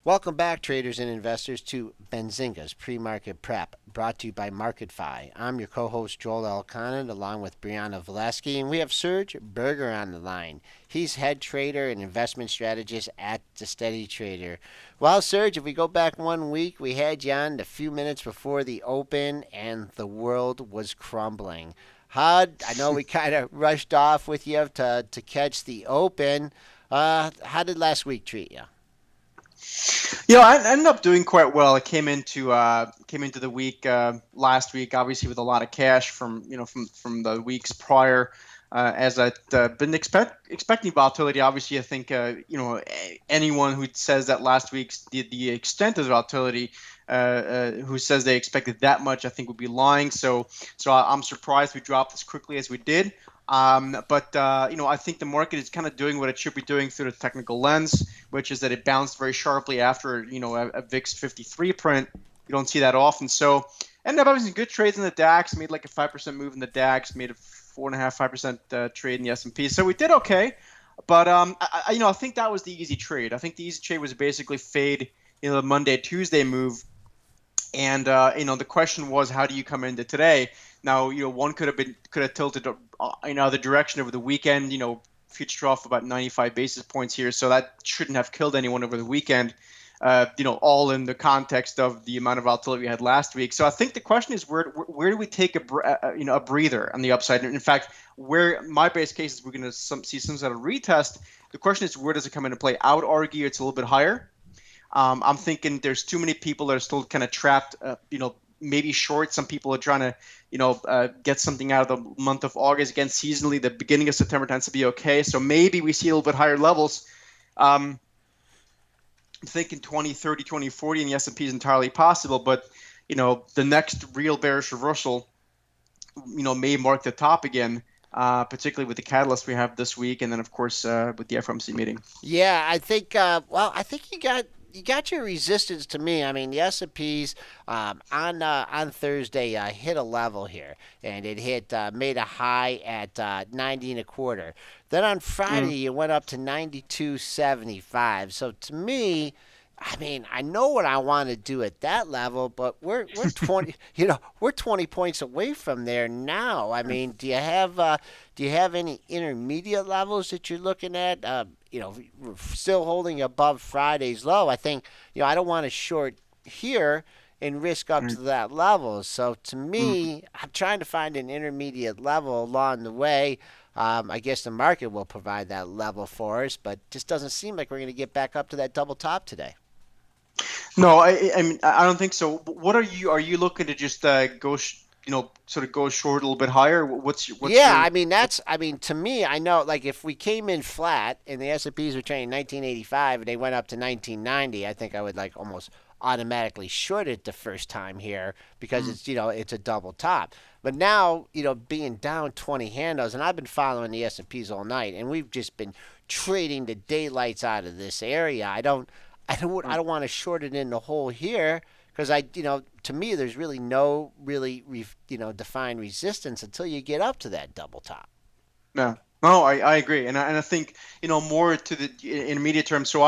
Welcome back, traders and investors, to Benzinga's pre-market prep, brought to you by MarketFi. I'm your co-host Joel Elconin, along with Brianna Valesky, and we have Serge Berger on the line. He's head trader and investment strategist at the Steady Trader. Well, Serge, if we go back 1 week, we had you on a few minutes before the open, and the world was crumbling. I know we kind of rushed off with you to catch the open. How did last week treat you? I ended up doing quite well. I came into the week last week, obviously with a lot of cash from the weeks prior. As I'd been expecting volatility. Obviously, I think anyone who says that last week's the extent of volatility, who says they expected that much, I think would be lying. So I'm surprised we dropped as quickly as we did. But I think the market is kind of doing what it should be doing through the technical lens, which is that it bounced very sharply after a VIX 53 print. You don't see that often. So ended up having some good trades in the DAX. Made like a 5% move in the DAX. Made a 4.5-5% trade in the S&P. So we did okay. But I think that was the easy trade. I think the easy trade was basically fade the Monday Tuesday move. And the question was, how do you come into today? Now, one could have tilted in other direction over the weekend. Future off about 95 basis points here, so that shouldn't have killed anyone over the weekend. All in the context of the amount of volatility we had last week. So I think the question is, where do we take a breather on the upside? And in fact, where my base case is we're going to see some sort of retest. The question is, where does it come into play? I would argue it's a little bit higher. I'm thinking there's too many people that are still kind of trapped, maybe short. Some people are trying to, get something out of the month of August. Again, seasonally, the beginning of September tends to be okay. So maybe we see a little bit higher levels. I'm thinking 20, 30, 20, 40 in the S&P is entirely possible. But, the next real bearish reversal, may mark the top again. Particularly with the catalyst we have this week, and then of course with the FOMC meeting. Yeah, I think. I think you got your resistance to me. I mean, the S&Ps on Thursday hit a level here, and it made a high at 90 and a quarter. Then on Friday, it went up to 92.75. So to me, I mean, I know what I want to do at that level, but we're 20, we're 20 points away from there now. I mean, do you have any intermediate levels that you're looking at? We're still holding above Friday's low. I think, I don't want to short here and risk up to that level. So to me, I'm trying to find an intermediate level along the way. I guess the market will provide that level for us, but just doesn't seem like we're going to get back up to that double top today. No, I mean, I don't think so. What are you looking to just sort of go short a little bit higher? Yeah, I mean to me, I know, like, if we came in flat and the S&Ps were trading 1985 and they went up to 1990, I think I would like almost automatically short it the first time here because it's a double top. But now, being down 20 handles, and I've been following the S&Ps all night, and we've just been trading the daylights out of this area. I don't want to short it in the hole here because to me, there's really no defined resistance until you get up to that double top. Yeah. No, I agree, and I think more to the intermediate term. So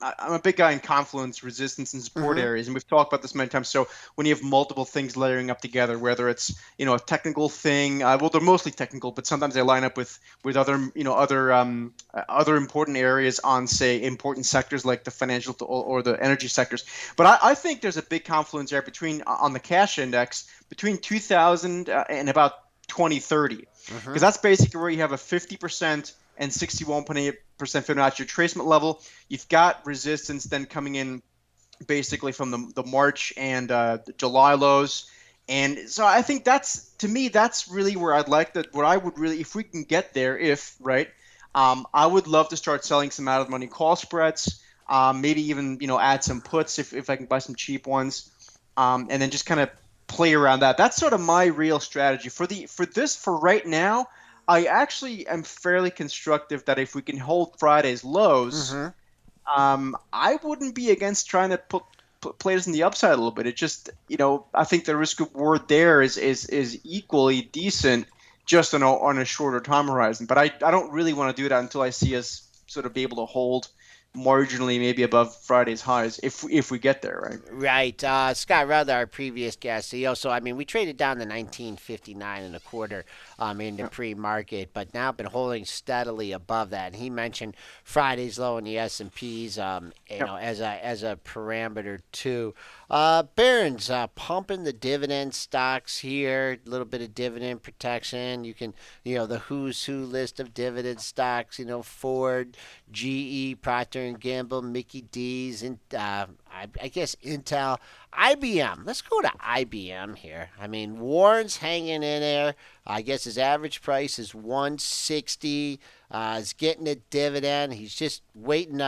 I'm a big guy in confluence, resistance, and support areas, and we've talked about this many times. So when you have multiple things layering up together, whether it's a technical thing, well, they're mostly technical, but sometimes they line up with other important areas on, say, important sectors like the financial or the energy sectors. But I think there's a big confluence there on the cash index between 2000 and about 2030, because that's basically where you have a 50% and 61.8% Fibonacci retracement level. You've got resistance then coming in basically from the March and the July lows. And so I think that's really where I'd like that. What I would really, if we can get there, I would love to start selling some out of the money call spreads, maybe even add some puts if I can buy some cheap ones, and then just kind of play around that. That's sort of my real strategy for right now. I actually am fairly constructive that if we can hold Friday's lows, I wouldn't be against trying to put players in the upside a little bit. It just, I think the risk reward there is equally decent just on a shorter time horizon. But I don't really want to do that until I see us sort of be able to hold marginally maybe above Friday's highs if we get there, right? Right. Scott Ruther, our previous guest. So I mean, we traded down to 1959 and a quarter in the Yeah. pre-market, but now been holding steadily above that. And he mentioned Friday's low in the S&Ps, Yep. as a parameter too. Barron's pumping the dividend stocks here. A little bit of dividend protection. You can, the who's who list of dividend stocks. Ford, GE, Procter and Gamble, Mickey D's, and I guess Intel, IBM. Let's go to IBM here. I mean, Warren's hanging in there. I guess his average price is 160. He's getting a dividend. He's just waiting,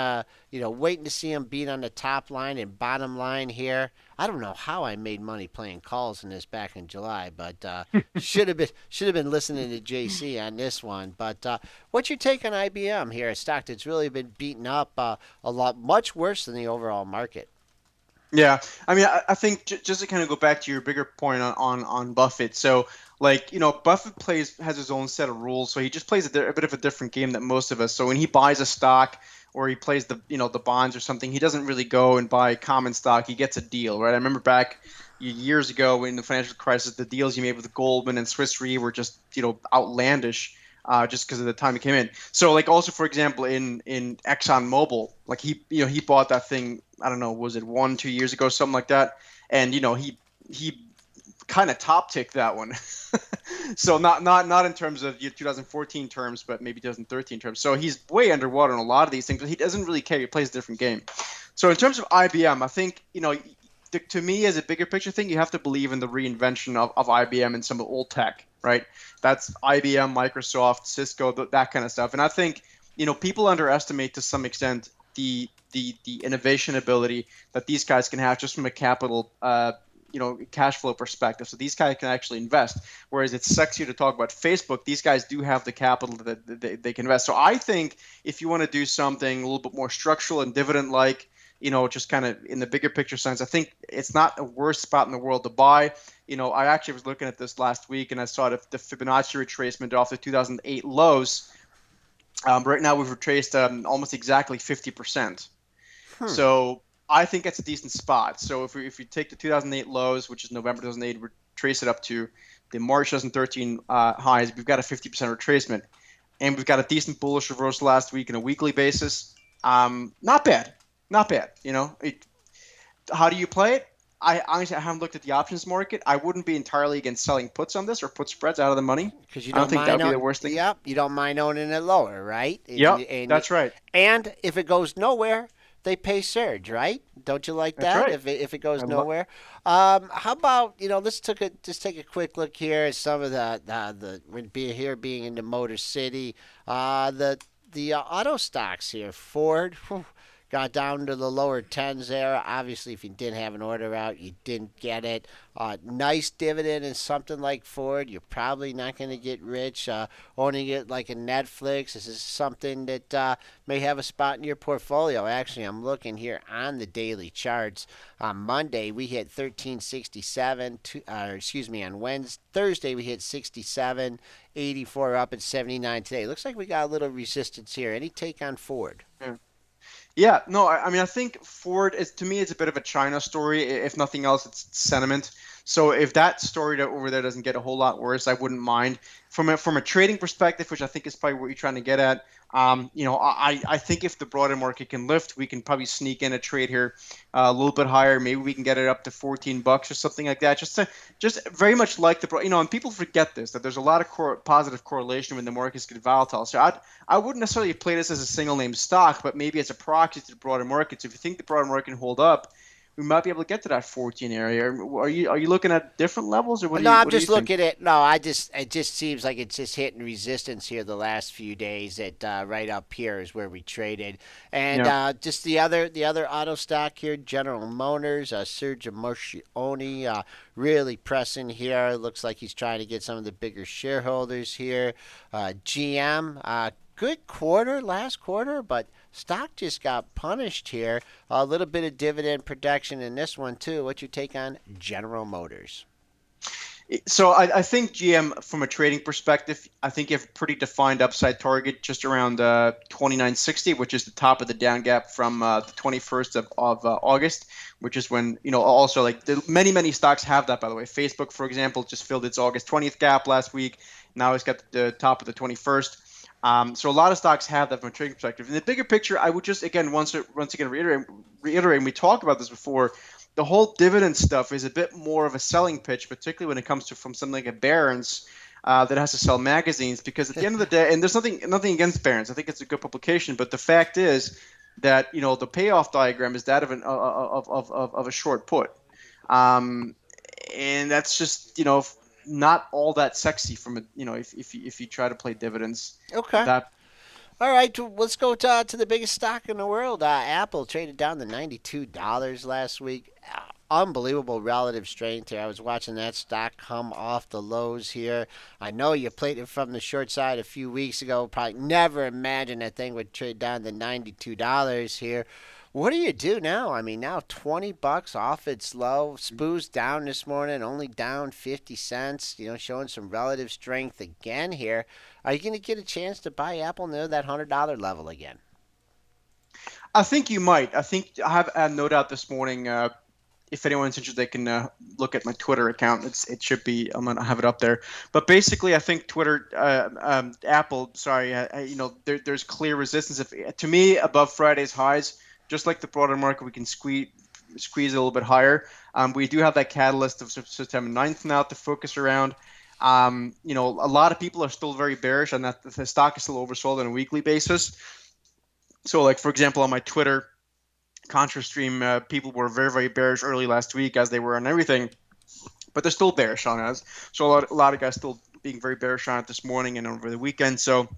waiting to see him beat on the top line and bottom line here. I don't know how I made money playing calls in this back in July, but should have been listening to JC on this one. But what's your take on IBM here? A stock that's really been beaten up a lot, much worse than the overall market. Yeah, I mean, I think just to kind of go back to your bigger point on Buffett. So, like, Buffett has his own set of rules, so he just plays a bit of a different game than most of us. So when he buys a stock or he plays the bonds or something, he doesn't really go and buy common stock. He gets a deal, right? I remember back years ago in the financial crisis, the deals he made with Goldman and Swiss Re were just outlandish. Just because of the time he came in. So, like, also for example, in Exxon Mobil, like he bought that thing. I don't know, was it 1 2 years ago, something like that, and he kind of top ticked that one. So not in terms of 2014 terms, but maybe 2013 terms. So he's way underwater on a lot of these things, but he doesn't really care. He plays a different game. So in terms of IBM, I think to me, as a bigger picture thing, you have to believe in the reinvention of IBM and some of the old tech, right? That's IBM, Microsoft, Cisco, that kind of stuff. And I think people underestimate to some extent the innovation ability that these guys can have just from a capital cash flow perspective. So these guys can actually invest. Whereas it's sexier to talk about Facebook, these guys do have the capital that they can invest. So I think if you want to do something a little bit more structural and dividend like, just kind of in the bigger picture sense, I think it's not a worse spot in the world to buy. I actually was looking at this last week and I saw the Fibonacci retracement off the 2008 lows. Right now we've retraced almost exactly 50%. Hmm. So I think that's a decent spot. So if you take the 2008 lows, which is November 2008, retrace it up to the March 2013 highs, we've got a 50% retracement. And we've got a decent bullish reversal last week on a weekly basis. Not bad. Not bad. How do you play it? I honestly haven't looked at the options market. I wouldn't be entirely against selling puts on this or put spreads out of the money. Because you I don't don't think that mind would be on, the worst thing. yep, you don't mind owning it lower, right? Yep, that's right. And if it goes nowhere, they pay Surge, right? Don't you like That's that? right. If it goes I lo- nowhere, how about let's just take a quick look here at some of being into Motor City, the auto stocks here. Ford. Whew, got down to the lower tens there. Obviously, if you didn't have an order out, you didn't get it. Nice dividend in something like Ford. You're probably not going to get rich owning it like a Netflix. This is something that may have a spot in your portfolio. Actually, I'm looking here on the daily charts. On Monday, we hit 1367. On Thursday, we hit 67.84, up at 79 today. Looks like we got a little resistance here. Any take on Ford? Yeah. Yeah, no, I mean, I think Ford is, to me, it's a bit of a China story. If nothing else, it's sentiment. So if that story over there doesn't get a whole lot worse, I wouldn't mind. From a trading perspective, which I think is probably what you're trying to get at, I think if the broader market can lift, we can probably sneak in a trade here a little bit higher. Maybe we can get it up to $14 or something like that. Just very much like and people forget this, that there's a lot of positive correlation when the markets get volatile. So I wouldn't necessarily play this as a single name stock, but maybe as a proxy to the broader market. So if you think the broader market can hold up, we might be able to get to that 14 area. Are you looking at different levels, or No, I'm what do you just think? looking at. No, it just seems like it's just hitting resistance here the last few days. At right up here is where we traded, and Yeah. just the other auto stock here, General Motors, Serge Berger, really pressing here. Looks like he's trying to get some of the bigger shareholders here. GM, good quarter last quarter, but stock just got punished here. A little bit of dividend protection in this one too. What's your take on General Motors? So I think GM, from a trading perspective, I think you have a pretty defined upside target just around 2960, which is the top of the down gap from the 21st of August, which is when, also like many stocks have that, by the way. Facebook, for example, just filled its August 20th gap last week. Now it's got the top of the 21st. So a lot of stocks have that from a trading perspective. In the bigger picture, I would just, again, once again, reiterate, and we talked about this before, the whole dividend stuff is a bit more of a selling pitch, particularly when it comes to from something like a Barron's that has to sell magazines. Because at the end of the day, and there's nothing against Barron's, I think it's a good publication, but the fact is that the payoff diagram is that of of a short put, um, and that's just not all that sexy from a if you try to play dividends. Okay. That All right, let's go to the biggest stock in the world. Apple traded down to $92 last week. Unbelievable relative strength here. I was watching that stock come off the lows here. I know you played it from the short side a few weeks ago. Probably never imagined that thing would trade down to $92 here. What do you do now? I mean, now $20 off its low. SPOO's down this morning, only down 50 cents, showing some relative strength again here. Are you going to get a chance to buy Apple near that $100 level again? I think you might. I think I have no doubt this morning. If anyone's interested, they can look at my Twitter account. It should be. I'm gonna have it up there. But basically, I think Twitter, Apple. Sorry, there's clear resistance. To me, above Friday's highs, just like the broader market, we can squeeze a little bit higher. We do have that catalyst of September 9th now to focus around. A lot of people are still very bearish on that. The stock is still oversold on a weekly basis. So, like, for example, on my Twitter Contra stream, people were very bearish early last week, as they were on everything, but they're still bearish on us. So a lot of guys still being very bearish on it this morning and over the weekend. So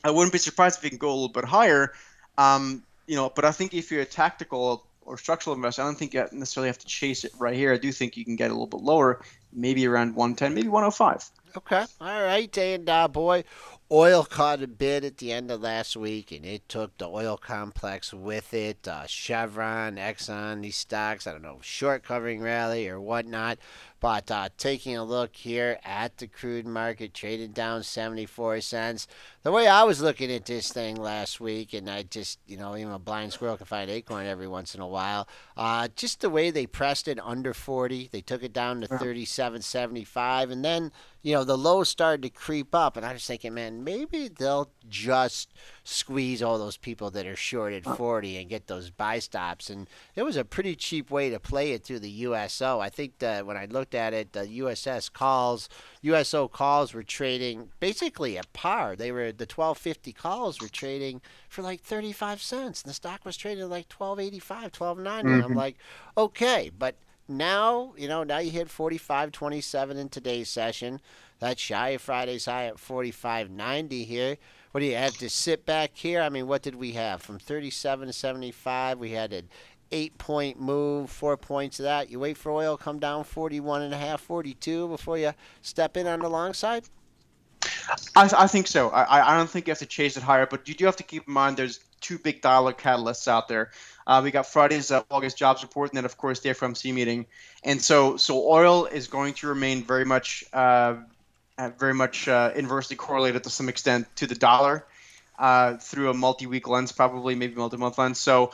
I wouldn't be surprised if we can go a little bit higher. But I think if you're a tactical or structural investor, I don't think you necessarily have to chase it right here. I do think you can get a little bit lower, maybe around 110, maybe 105. Okay. All right. And boy, oil caught a bid at the end of last week, and it took the oil complex with it. Chevron, Exxon, these stocks, I don't know, short covering rally or whatnot. But taking a look here at the crude market, traded down 74 cents. The way I was looking at this thing last week, and I just, even a blind squirrel can find acorn every once in a while, just the way they pressed it under 40, they took it down to 37.75, and then the lows started to creep up, and I was thinking, man, maybe they'll just squeeze all those people that are short at 40 and get those buy stops. And it was a pretty cheap way to play it through the USO. I think that when I looked at it, the USO calls were trading basically at par. The 1250 calls were trading for like 35 cents, and the stock was trading like 1285, 1290. And I'm Mm-hmm. like, okay, but now, now you hit 45.27 in today's session. That's shy of Friday's high at 45.90 here. What do you have to sit back here? I mean, what did we have from 37 to 75? We had an 8-point move, 4 points of that. You wait for oil come down 41 and a half, 42 before you step in on the long side. I think so. I don't think you have to chase it higher, but you do have to keep in mind there's two big dollar catalysts out there. We got Friday's August jobs report, and then of course the FOMC meeting, and so oil is going to remain very much inversely correlated to some extent to the dollar through a multi-week lens, probably maybe multi-month lens. So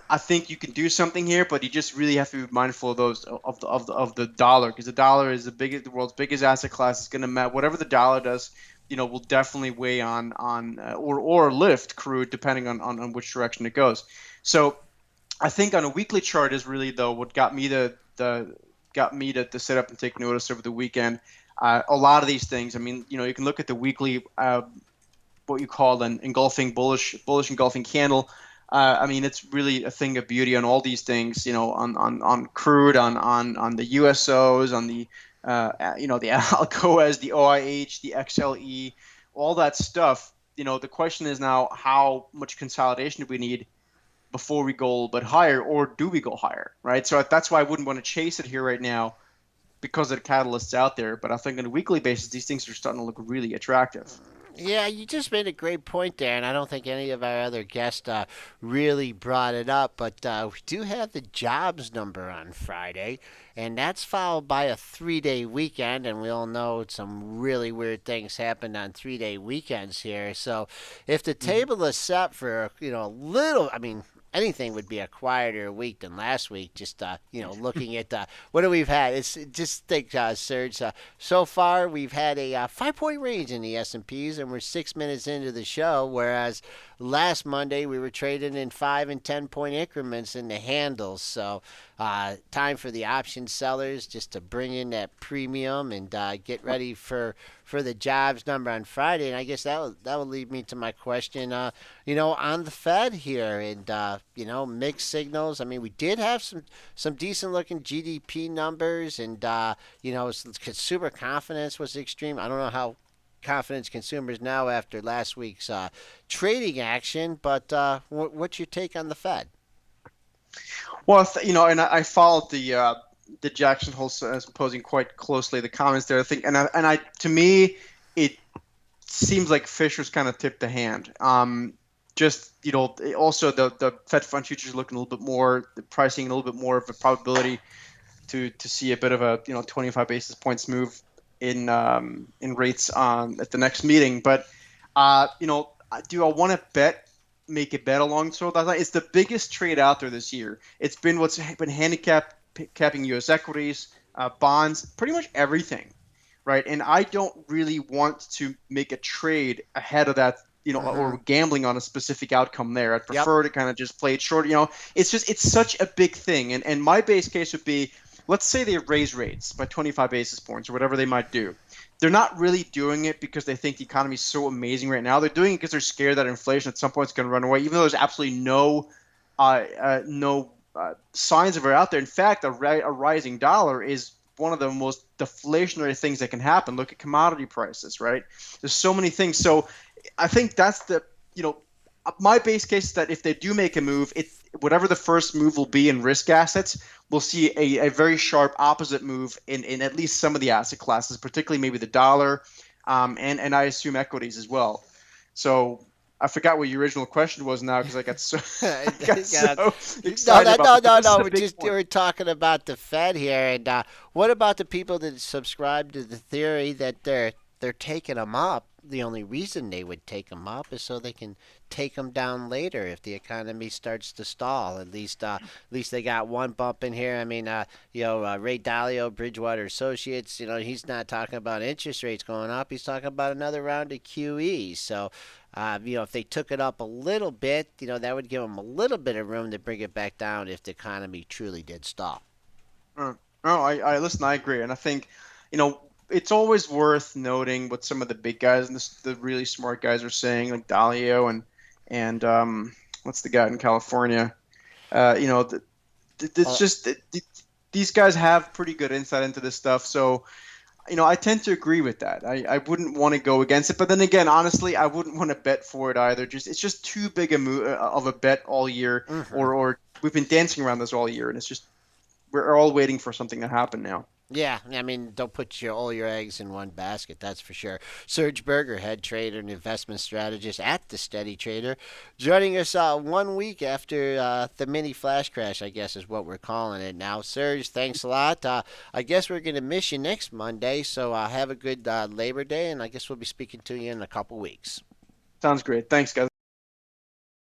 I think you can do something here, but you just really have to be mindful of those of the dollar, because the dollar is the world's biggest asset class. It's going to matter whatever the dollar does. Will definitely weigh on or lift crude depending on which direction it goes. So I think on a weekly chart is really though what got me to sit up and take notice over the weekend. A lot of these things. I mean, you can look at the weekly what you call an engulfing bullish engulfing candle. I mean, it's really a thing of beauty on all these things. On crude, on the USOs, on the the Alcoas, the OIH, the XLE, all that stuff. The question is now how much consolidation do we need before we go a little bit higher, or do we go higher, right? So that's why I wouldn't want to chase it here right now because of the catalysts out there. But I think on a weekly basis, these things are starting to look really attractive. Yeah, you just made a great point there, and I don't think any of our other guests really brought it up. But we do have the jobs number on Friday, and that's followed by a 3-day weekend. And we all know some really weird things happened on 3-day weekends here. So if the Mhm. table is set for a little, I mean, anything would be a quieter week than last week. Just looking at what do we've had? It's just think, Serge. So far, we've had a 5-point range in the S&Ps, and we're 6 minutes into the show. Whereas last Monday, we were trading in 5 and 10 point increments in the handles. So, time for the option sellers just to bring in that premium and get ready for the jobs number on Friday. And I guess that will lead me to my question. On the Fed here, and mixed signals. I mean, we did have some decent looking GDP numbers, and consumer confidence was extreme. I don't know how confidence consumers now after last week's trading action, but what's your take on the Fed? Well, and I followed the Jackson Hole symposium quite closely. The comments there, I think, and I to me, it seems like Fisher's kind of tipped the hand. Just also the Fed fund futures looking a little bit more, the pricing a little bit more of a probability to see a bit of a 25 basis points move in rates at the next meeting. But do I want to make a bet along so that it's the biggest trade out there this year. It's been what's been handicapping U.S. equities, bonds, pretty much everything, right? And I don't really want to make a trade ahead of that, Mm-hmm. or gambling on a specific outcome there. I'd Yep. prefer to kind of just play it short. It's such a big thing. And my base case would be, let's say they raise rates by 25 basis points or whatever they might do. They're not really doing it because they think the economy is so amazing right now. They're doing it because they're scared that inflation at some point is going to run away, even though there's absolutely no signs of it out there. In fact, a rising dollar is one of the most deflationary things that can happen. Look at commodity prices, right? There's so many things. So I think that's my base case is that if they do make a move, whatever the first move will be in risk assets, we'll see a very sharp opposite move in at least some of the asset classes, particularly maybe the dollar, and I assume equities as well. So I forgot what your original question was now because I got so I got Yeah. so No, excited that, about no, this, but no, this is no. a We're big just point. we're talking about the Fed here, and what about the people that subscribe to the theory that they're taking them up? The only reason they would take them up is so they can take them down later if the economy starts to stall. At least they got one bump in here. I mean, Ray Dalio, Bridgewater Associates. He's not talking about interest rates going up. He's talking about another round of QE. So if they took it up a little bit, that would give them a little bit of room to bring it back down if the economy truly did stall. Uh, No, I listen. I agree, and I think it's always worth noting what some of the big guys and the really smart guys are saying, like Dalio and what's the guy in California? It's Oh, just these guys have pretty good insight into this stuff. So I tend to agree with that. I wouldn't want to go against it, but then again, honestly, I wouldn't want to bet for it either. It's just too big of a bet all year, mm-hmm. or we've been dancing around this all year, and it's just we're all waiting for something to happen now. Yeah, I mean, don't put all your eggs in one basket, that's for sure. Serge Berger, head trader and investment strategist at the Steady Trader, joining us 1 week after the mini flash crash, I guess is what we're calling it now. Serge, thanks a lot. I guess we're going to miss you next Monday, so have a good Labor Day, and I guess we'll be speaking to you in a couple weeks. Sounds great. Thanks, guys.